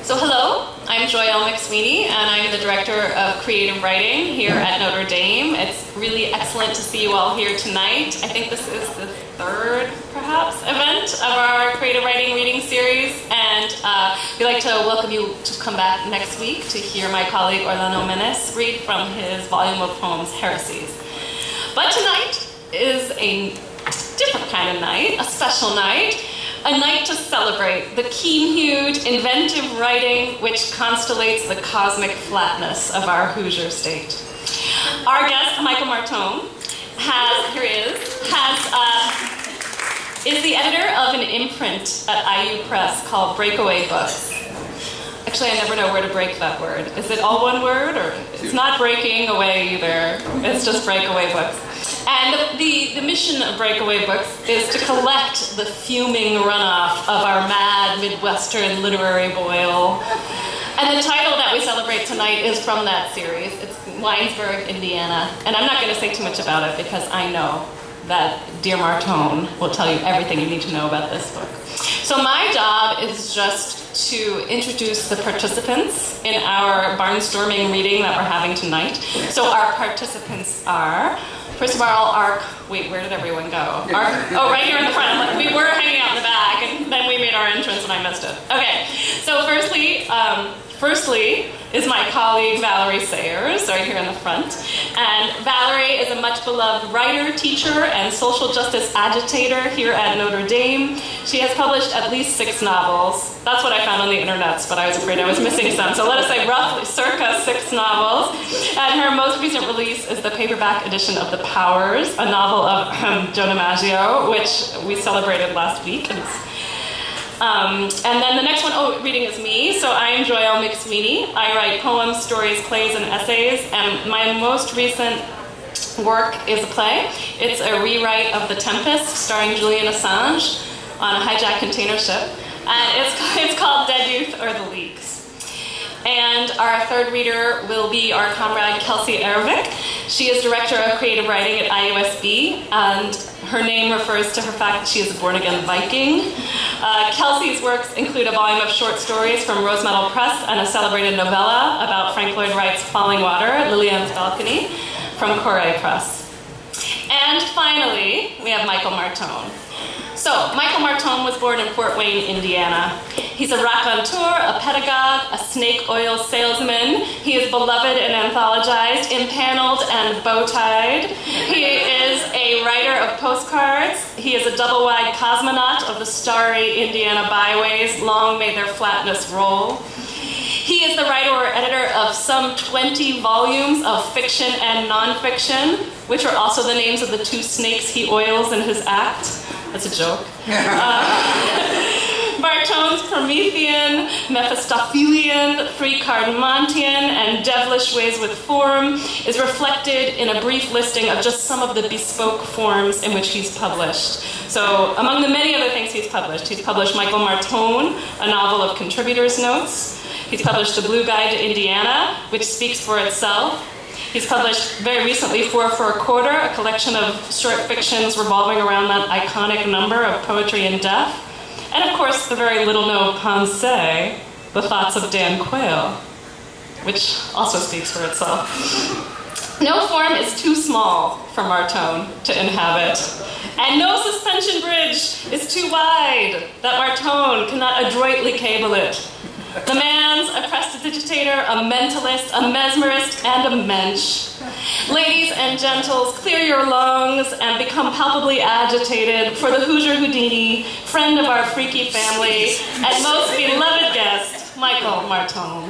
So hello, I'm Joyelle McSweeney, and I'm the Director of Creative Writing here at Notre Dame. It's really excellent to see you all here tonight. I think this is the third, perhaps, event of our Creative Writing reading series, and we'd like to welcome you to come back next week to hear my colleague Orlando Menes read from his volume of poems, Heresies. But tonight is a different kind of night, a special night. A night to celebrate the keen-hued, inventive writing which constellates the cosmic flatness of our Hoosier state. Our guest, Michael Martone, is the editor of an imprint at IU Press called Breakaway Books. Actually, I never know where to break that word. Is it all one word, or it's not breaking away either? It's just Breakaway Books. And the mission of Breakaway Books is to collect the fuming runoff of our mad Midwestern literary boil. And the title that we celebrate tonight is from that series. It's Winesburg, Indiana. And I'm not going to say too much about it because I know that dear Martone will tell you everything you need to know about this book. So my job is just to introduce the participants in our barnstorming reading that we're having tonight. So our participants are, first of all, wait, where did everyone go? Right here in the front. We were hanging out in the back, and then we made our entrance and I missed it. Okay, so firstly is my colleague Valerie Sayers, right here in the front. And Valerie is a much beloved writer, teacher, and social justice agitator here at Notre Dame. She has published at least 6 novels. That's what I found on the internet, but I was afraid I was missing some. So let us say roughly circa 6 novels. And her most recent release is the paperback edition of The Powers, a novel of Joe DiMaggio, which we celebrated last week. And then the next one, reading is me. So I am Joyelle McSweeney. I write poems, stories, plays, and essays. And my most recent work is a play. It's a rewrite of The Tempest, starring Julian Assange on a hijacked container ship. And it's called Dead Youth or the Leaks. And our third reader will be our comrade Kelsey Ervik. She is Director of Creative Writing at IUSB, and her name refers to her fact that she is a born-again Viking. Kelsey's works include a volume of short stories from Rose Metal Press and a celebrated novella about Frank Lloyd Wright's Falling Water, Lillian's Balcony, from Corée Press. And finally, we have Michael Martone. So, Michael Martone was born in Fort Wayne, Indiana. He's a raconteur, a pedagogue, a snake oil salesman. He is beloved and anthologized, impaneled and bow-tied. He is a writer of postcards. He is a double-wide cosmonaut of the starry Indiana byways. Long may their flatness roll. He is the writer or editor of some 20 volumes of fiction and nonfiction, which are also the names of the 2 snakes he oils in his act. That's a joke. Martone's Promethean, Mephistophelian, Three-Card-Montian, and devilish ways with form is reflected in a brief listing of just some of the bespoke forms in which he's published. So, among the many other things he's published Michael Martone, a novel of contributors' notes. He's published The Blue Guide to Indiana, which speaks for itself. He's published very recently 4 for a Quarter, a collection of short fictions revolving around that iconic number of poetry and death. And of course, the very little-known Pensée, The Thoughts of Dan Quayle, which also speaks for itself. No form is too small for Martone to inhabit, and no suspension bridge is too wide that Martone cannot adroitly cable it. The man's a prestidigitator, a mentalist, a mesmerist, and a mensch. Ladies and gentles, clear your lungs and become palpably agitated for the Hoosier Houdini, friend of our freaky family, and most beloved guest, Michael Martone.